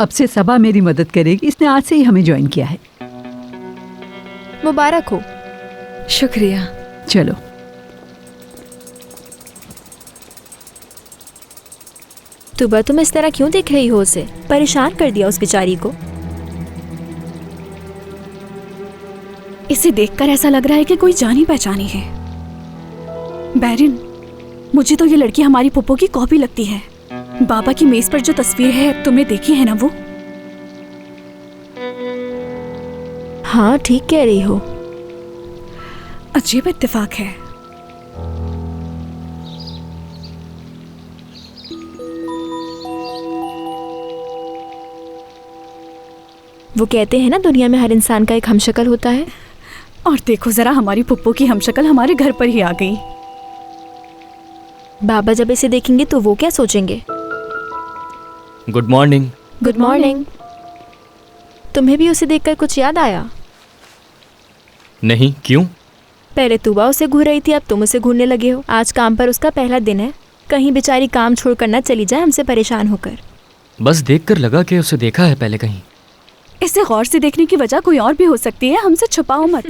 अब से सबा मेरी मदद करेगी। इसने आज से ही हमें ज्वाइन किया है। मुबारक हो। शुक्रिया। चलो। तुबा, तुम इस तरह क्यों देख रही हो उसे? परेशान कर दिया उस बेचारी को। इसे देखकर ऐसा लग रहा है कि कोई जानी पहचानी है। बैरिन, मुझे तो ये लड़की हमारी पुप्पो की कॉपी लगती है। बाबा की मेज पर जो तस्वीर है, तुमने देखी है ना वो? हाँ, ठीक कह रही हो। अजीब इत्तेफाक है। वो कहते हैं ना, दुनिया में हर इंसान का एक हमशक्ल होता है। और देखो जरा, हमारी पुप्पो की हमशक्ल हमारे घर पर ही आ गई। बाबा जब इसे देखेंगे तो वो क्या सोचेंगे? Good morning. Good morning. तुम्हें भी उसे देखकर कुछ याद आया? नहीं, क्यों? पहले तुबा उसे घूर रही थी, अब तुम उसे घूरने लगे हो। आज काम पर उसका पहला दिन है। कहीं बेचारी काम छोड़कर ना चली जाए हमसे परेशान होकर। बस देखकर लगा कि उसे देखा है पहले कहीं। इसे गौर से देखने की वजह कोई और भी हो सकती है, हमसे छुपाओ मत।